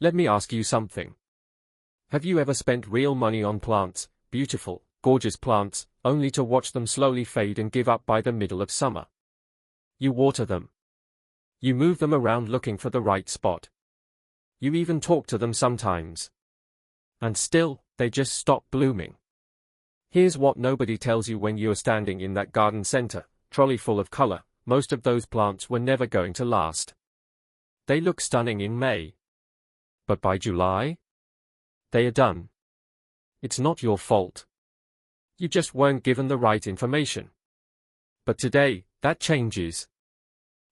Let me ask you something. Have you ever spent real money on plants, beautiful, gorgeous plants, only to watch them slowly fade and give up by the middle of summer? You water them. You move them around looking for the right spot. You even talk to them sometimes. And still, they just stop blooming. Here's what nobody tells you when you're standing in that garden center, trolley full of color: most of those plants were never going to last. They look stunning in May. But by July, they are done. It's not your fault. You just weren't given the right information. But today, that changes.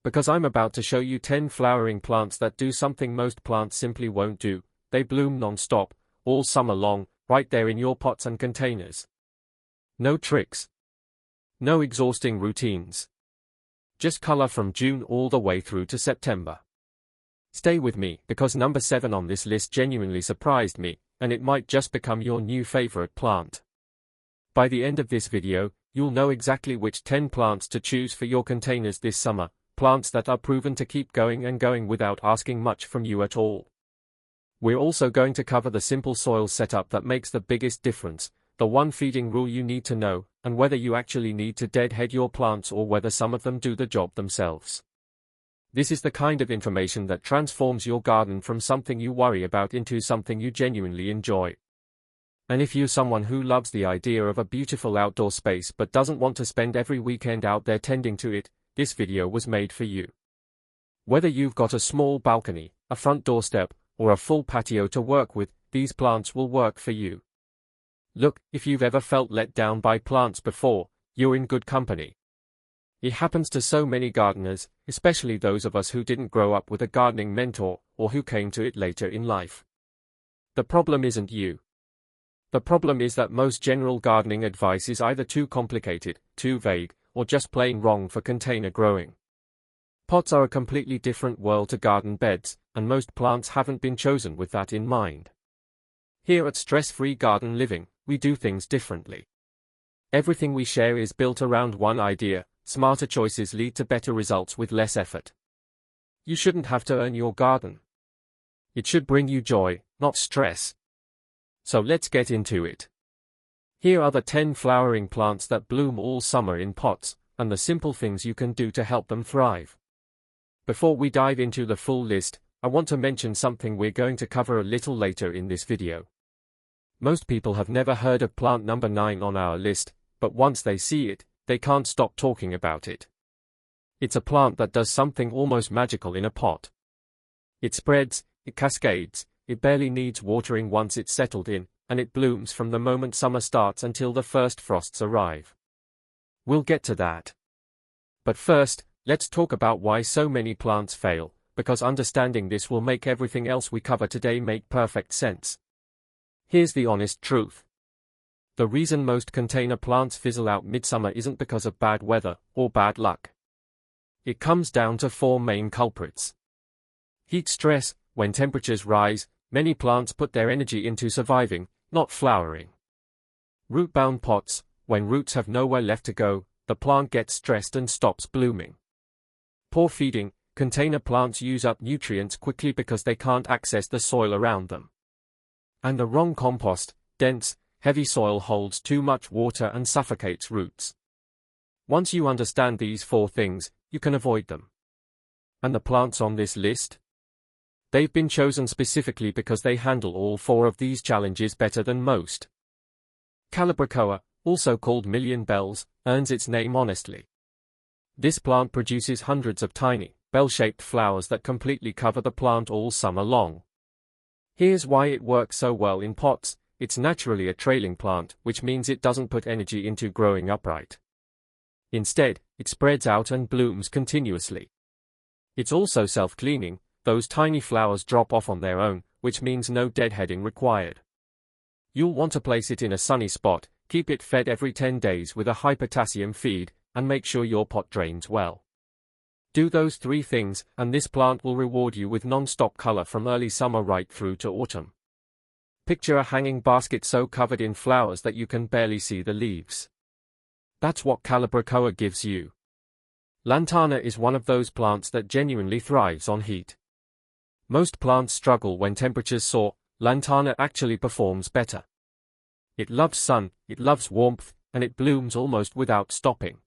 Because I'm about to show you 10 flowering plants that do something most plants simply won't do. They bloom non-stop, all summer long, right there in your pots and containers. No tricks. No exhausting routines. Just color from June all the way through to September. Stay with me, because number 7 on this list genuinely surprised me, and it might just become your new favorite plant. By the end of this video, you'll know exactly which 10 plants to choose for your containers this summer, plants that are proven to keep going and going without asking much from you at all. We're also going to cover the simple soil setup that makes the biggest difference, the one feeding rule you need to know, and whether you actually need to deadhead your plants or whether some of them do the job themselves. This is the kind of information that transforms your garden from something you worry about into something you genuinely enjoy. And if you're someone who loves the idea of a beautiful outdoor space but doesn't want to spend every weekend out there tending to it, this video was made for you. Whether you've got a small balcony, a front doorstep, or a full patio to work with, these plants will work for you. Look, if you've ever felt let down by plants before, you're in good company. It happens to so many gardeners, especially those of us who didn't grow up with a gardening mentor, or who came to it later in life. The problem isn't you. The problem is that most general gardening advice is either too complicated, too vague, or just plain wrong for container growing. Pots are a completely different world to garden beds, and most plants haven't been chosen with that in mind. Here at Stress-Free Garden Living, we do things differently. Everything we share is built around one idea: smarter choices lead to better results with less effort. You shouldn't have to earn your garden. It should bring you joy, not stress. So let's get into it. Here are the 10 flowering plants that bloom all summer in pots, and the simple things you can do to help them thrive. Before we dive into the full list, I want to mention something we're going to cover a little later in this video. Most people have never heard of plant number 9 on our list, but once they see it, they can't stop talking about it. It's a plant that does something almost magical in a pot. It spreads, it cascades, it barely needs watering once it's settled in, and it blooms from the moment summer starts until the first frosts arrive. We'll get to that. But first, let's talk about why so many plants fail, because understanding this will make everything else we cover today make perfect sense. Here's the honest truth. The reason most container plants fizzle out midsummer isn't because of bad weather or bad luck. It comes down to 4 main culprits. Heat stress: when temperatures rise, many plants put their energy into surviving, not flowering. Root-bound pots: when roots have nowhere left to go, the plant gets stressed and stops blooming. Poor feeding: container plants use up nutrients quickly because they can't access the soil around them. And the wrong compost: dense, heavy soil holds too much water and suffocates roots. Once you understand these 4 things, you can avoid them. And the plants on this list? They've been chosen specifically because they handle all 4 of these challenges better than most. Calibrachoa, also called million bells, earns its name honestly. This plant produces hundreds of tiny, bell-shaped flowers that completely cover the plant all summer long. Here's why it works so well in pots: it's naturally a trailing plant, which means it doesn't put energy into growing upright. Instead, it spreads out and blooms continuously. It's also self-cleaning: those tiny flowers drop off on their own, which means no deadheading required. You'll want to place it in a sunny spot, keep it fed every 10 days with a high potassium feed, and make sure your pot drains well. Do those 3 things, and this plant will reward you with non-stop color from early summer right through to autumn. Picture a hanging basket so covered in flowers that you can barely see the leaves. That's what Calibrachoa gives you. Lantana is one of those plants that genuinely thrives on heat. Most plants struggle when temperatures soar. Lantana actually performs better. It loves sun, it loves warmth, and it blooms almost without stopping.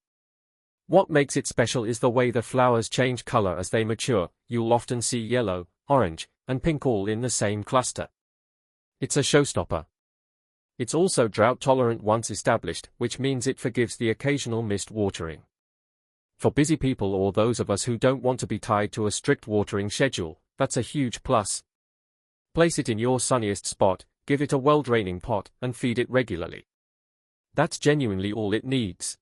What makes it special is the way the flowers change color as they mature. You'll often see yellow, orange, and pink all in the same cluster. It's a showstopper. It's also drought tolerant once established, which means it forgives the occasional missed watering. For busy people or those of us who don't want to be tied to a strict watering schedule, that's a huge plus. Place it in your sunniest spot, give it a well-draining pot, and feed it regularly. That's genuinely all it needs.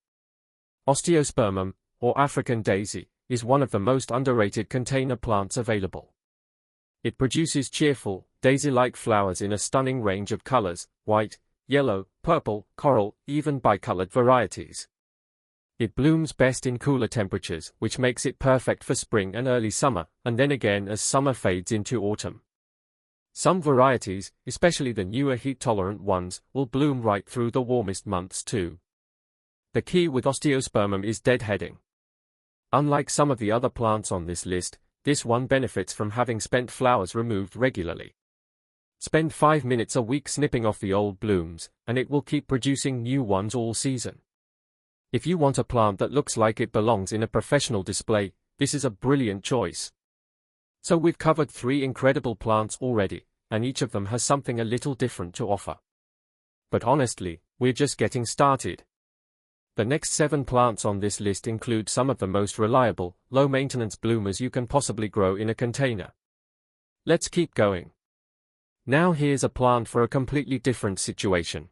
Osteospermum, or African daisy, is one of the most underrated container plants available. It produces cheerful, daisy-like flowers in a stunning range of colors: white, yellow, purple, coral, even bicolored varieties. It blooms best in cooler temperatures, which makes it perfect for spring and early summer, and then again as summer fades into autumn. Some varieties, especially the newer heat-tolerant ones, will bloom right through the warmest months too. The key with Osteospermum is deadheading. Unlike some of the other plants on this list, this one benefits from having spent flowers removed regularly. Spend 5 minutes a week snipping off the old blooms, and it will keep producing new ones all season. If you want a plant that looks like it belongs in a professional display, this is a brilliant choice. So we've covered 3 incredible plants already, and each of them has something a little different to offer. But honestly, we're just getting started. The next 7 plants on this list include some of the most reliable, low-maintenance bloomers you can possibly grow in a container. Let's keep going. Now here's a plant for a completely different situation.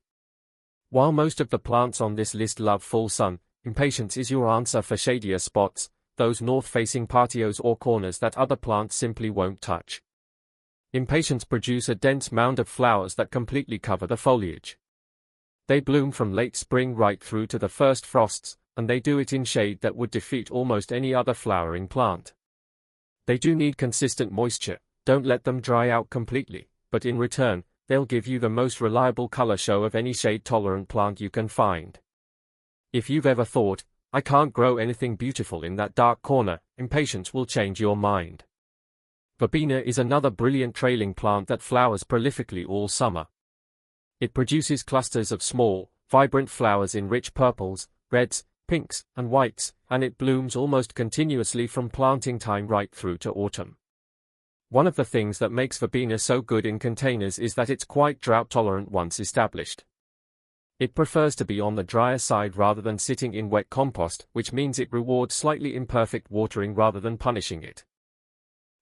While most of the plants on this list love full sun, Impatiens is your answer for shadier spots, those north-facing patios or corners that other plants simply won't touch. Impatiens produce a dense mound of flowers that completely cover the foliage. They bloom from late spring right through to the first frosts, and they do it in shade that would defeat almost any other flowering plant. They do need consistent moisture, don't let them dry out completely, but in return, they'll give you the most reliable color show of any shade-tolerant plant you can find. If you've ever thought, I can't grow anything beautiful in that dark corner, Impatiens will change your mind. Verbena is another brilliant trailing plant that flowers prolifically all summer. It produces clusters of small, vibrant flowers in rich purples, reds, pinks, and whites, and it blooms almost continuously from planting time right through to autumn. One of the things that makes Verbena so good in containers is that it's quite drought-tolerant once established. It prefers to be on the drier side rather than sitting in wet compost, which means it rewards slightly imperfect watering rather than punishing it.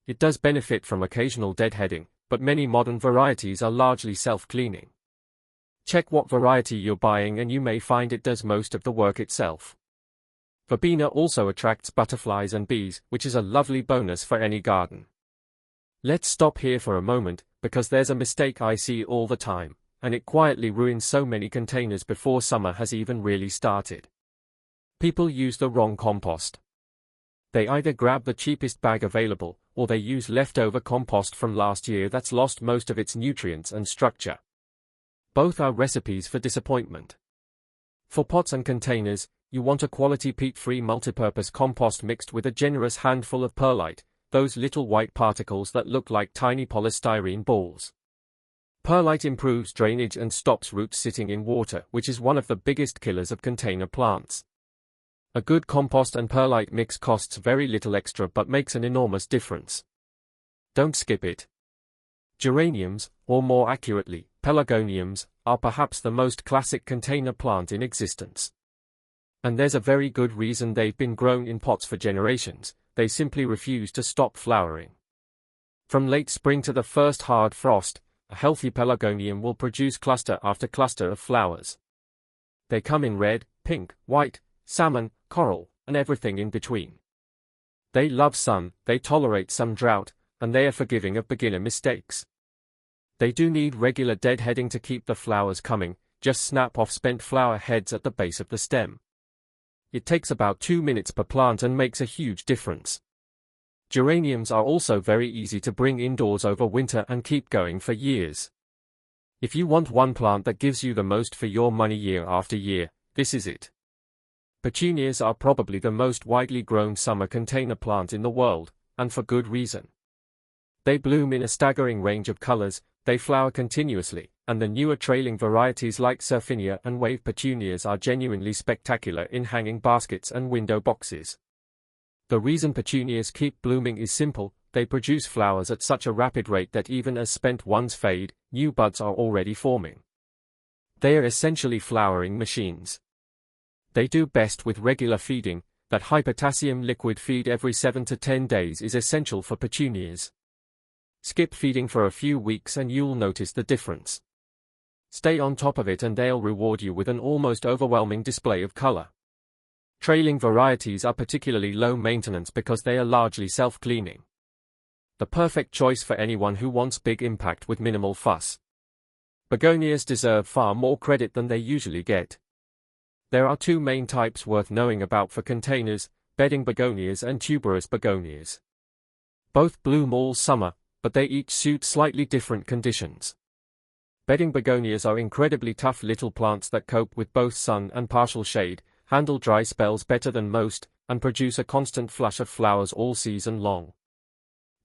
It does benefit from occasional deadheading, but many modern varieties are largely self-cleaning. Check what variety you're buying and you may find it does most of the work itself. Verbena also attracts butterflies and bees, which is a lovely bonus for any garden. Let's stop here for a moment, because there's a mistake I see all the time, and it quietly ruins so many containers before summer has even really started. People use the wrong compost. They either grab the cheapest bag available, or they use leftover compost from last year that's lost most of its nutrients and structure. Both are recipes for disappointment. For pots and containers, you want a quality peat-free multipurpose compost mixed with a generous handful of perlite, those little white particles that look like tiny polystyrene balls. Perlite improves drainage and stops roots sitting in water, which is one of the biggest killers of container plants. A good compost and perlite mix costs very little extra but makes an enormous difference. Don't skip it. Geraniums, or more accurately, Pelargoniums, are perhaps the most classic container plant in existence. And there's a very good reason they've been grown in pots for generations. They simply refuse to stop flowering. From late spring to the first hard frost, a healthy pelargonium will produce cluster after cluster of flowers. They come in red, pink, white, salmon, coral, and everything in between. They love sun, they tolerate some drought, and they are forgiving of beginner mistakes. They do need regular deadheading to keep the flowers coming, just snap off spent flower heads at the base of the stem. It takes about 2 minutes per plant and makes a huge difference. Geraniums are also very easy to bring indoors over winter and keep going for years. If you want one plant that gives you the most for your money year after year, this is it. Petunias are probably the most widely grown summer container plant in the world, and for good reason. They bloom in a staggering range of colors, they flower continuously, and the newer trailing varieties like Serfinia and wave petunias are genuinely spectacular in hanging baskets and window boxes. The reason petunias keep blooming is simple: they produce flowers at such a rapid rate that even as spent ones fade, new buds are already forming. They are essentially flowering machines. They do best with regular feeding. That high potassium liquid feed every 7 to 10 days is essential for petunias. Skip feeding for a few weeks and you'll notice the difference. Stay on top of it and they'll reward you with an almost overwhelming display of color. Trailing varieties are particularly low maintenance because they are largely self-cleaning. The perfect choice for anyone who wants big impact with minimal fuss. Begonias deserve far more credit than they usually get. There are two main types worth knowing about for containers: bedding begonias and tuberous begonias. Both bloom all summer, but they each suit slightly different conditions. Bedding begonias are incredibly tough little plants that cope with both sun and partial shade, handle dry spells better than most, and produce a constant flush of flowers all season long.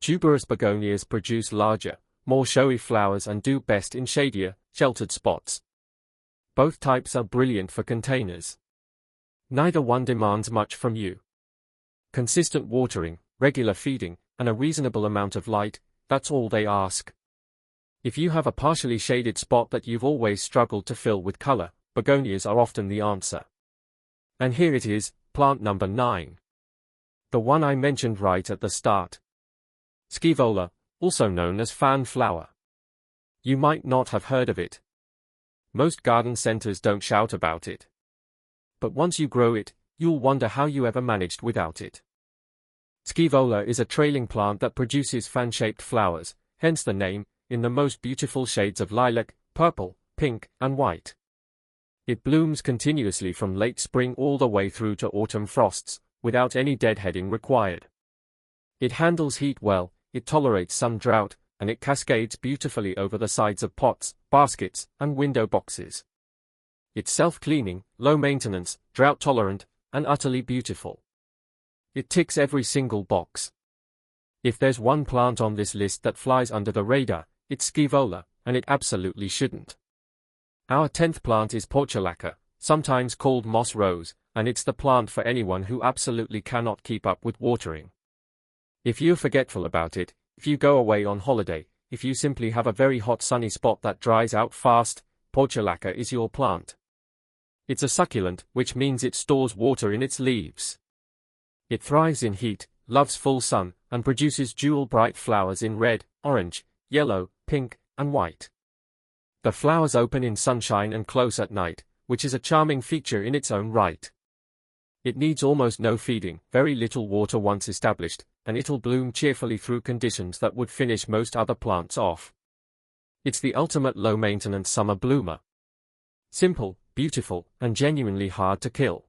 Tuberous begonias produce larger, more showy flowers and do best in shadier, sheltered spots. Both types are brilliant for containers. Neither one demands much from you. Consistent watering, regular feeding, and a reasonable amount of light, that's all they ask. If you have a partially shaded spot that you've always struggled to fill with color, begonias are often the answer. And here it is, plant number 9. The one I mentioned right at the start. Scaevola, also known as fan flower. You might not have heard of it. Most garden centers don't shout about it. But once you grow it, you'll wonder how you ever managed without it. Scaevola is a trailing plant that produces fan-shaped flowers, hence the name, in the most beautiful shades of lilac, purple, pink, and white. It blooms continuously from late spring all the way through to autumn frosts, without any deadheading required. It handles heat well, it tolerates some drought, and it cascades beautifully over the sides of pots, baskets, and window boxes. It's self-cleaning, low-maintenance, drought-tolerant, and utterly beautiful. It ticks every single box. If there's one plant on this list that flies under the radar, it's Scaevola, and it absolutely shouldn't. Our 10th plant is Portulaca, sometimes called moss rose, and it's the plant for anyone who absolutely cannot keep up with watering. If you're forgetful about it, if you go away on holiday, if you simply have a very hot sunny spot that dries out fast, Portulaca is your plant. It's a succulent, which means it stores water in its leaves. It thrives in heat, loves full sun, and produces jewel bright flowers in red, orange, yellow, pink, and white. The flowers open in sunshine and close at night, which is a charming feature in its own right. It needs almost no feeding, very little water once established, and it'll bloom cheerfully through conditions that would finish most other plants off. It's the ultimate low-maintenance summer bloomer. Simple, beautiful, and genuinely hard to kill.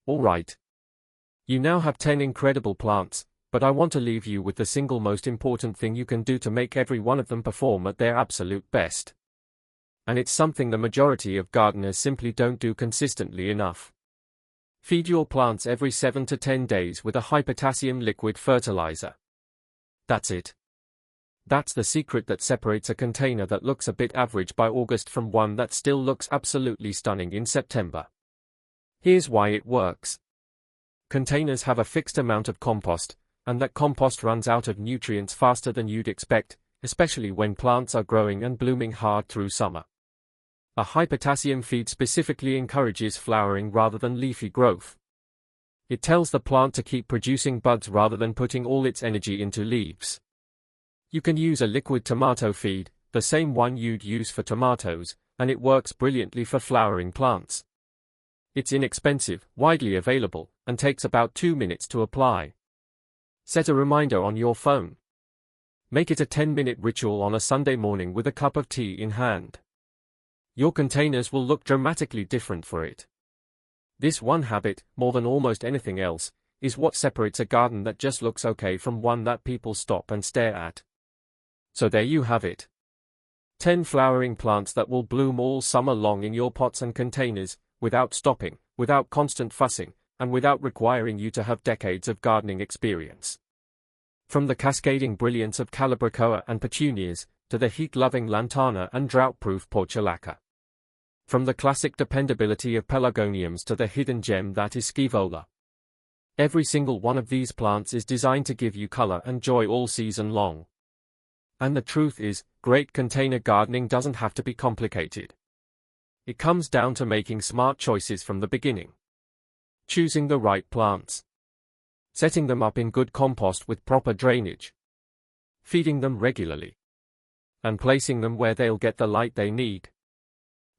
Alright. You now have 10 incredible plants, but I want to leave you with the single most important thing you can do to make every one of them perform at their absolute best. And it's something the majority of gardeners simply don't do consistently enough. Feed your plants every 7 to 10 days with a high-potassium liquid fertilizer. That's it. That's the secret that separates a container that looks a bit average by August from one that still looks absolutely stunning in September. Here's why it works. Containers have a fixed amount of compost, and that compost runs out of nutrients faster than you'd expect, especially when plants are growing and blooming hard through summer. A high-potassium feed specifically encourages flowering rather than leafy growth. It tells the plant to keep producing buds rather than putting all its energy into leaves. You can use a liquid tomato feed, the same one you'd use for tomatoes, and it works brilliantly for flowering plants. It's inexpensive, widely available, and takes about 2 minutes to apply. Set a reminder on your phone. Make it a 10-minute ritual on a Sunday morning with a cup of tea in hand. Your containers will look dramatically different for it. This one habit, more than almost anything else, is what separates a garden that just looks okay from one that people stop and stare at. So there you have it. 10 flowering plants that will bloom all summer long in your pots and containers, without stopping, without constant fussing, and without requiring you to have decades of gardening experience. From the cascading brilliance of Calibrachoa and Petunias, to the heat-loving Lantana and drought-proof Portulaca. From the classic dependability of Pelargoniums to the hidden gem that is Scaevola. Every single one of these plants is designed to give you color and joy all season long. And the truth is, great container gardening doesn't have to be complicated. It comes down to making smart choices from the beginning. Choosing the right plants. Setting them up in good compost with proper drainage. Feeding them regularly. And placing them where they'll get the light they need.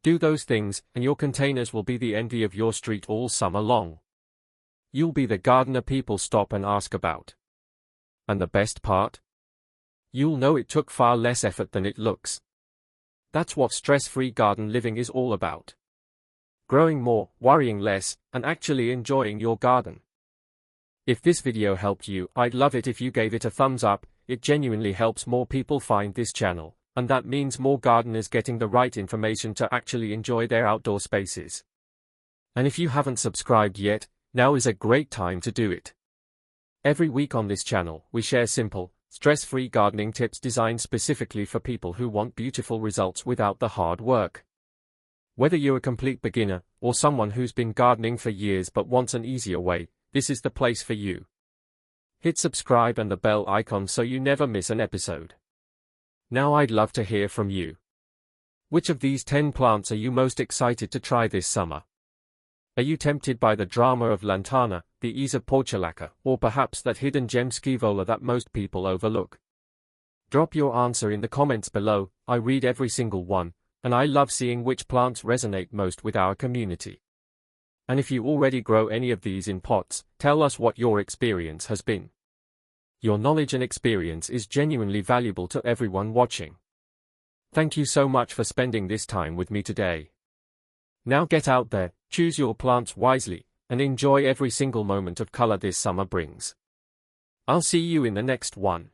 Do those things, and your containers will be the envy of your street all summer long. You'll be the gardener people stop and ask about. And the best part? You'll know it took far less effort than it looks. That's what stress-free garden living is all about. Growing more, worrying less, and actually enjoying your garden. If this video helped you, I'd love it if you gave it a thumbs up. It genuinely helps more people find this channel, and that means more gardeners getting the right information to actually enjoy their outdoor spaces. And if you haven't subscribed yet, now is a great time to do it. Every week on this channel, we share simple, stress-free gardening tips designed specifically for people who want beautiful results without the hard work. Whether you're a complete beginner, or someone who's been gardening for years but wants an easier way, this is the place for you. Hit subscribe and the bell icon so you never miss an episode. Now I'd love to hear from you. Which of these 10 plants are you most excited to try this summer? Are you tempted by the drama of Lantana, the ease of Portulaca, or perhaps that hidden gem Scaevola that most people overlook? Drop your answer in the comments below. I read every single one, and I love seeing which plants resonate most with our community. And if you already grow any of these in pots, tell us what your experience has been. Your knowledge and experience is genuinely valuable to everyone watching. Thank you so much for spending this time with me today. Now get out there, choose your plants wisely, and enjoy every single moment of color this summer brings. I'll see you in the next one.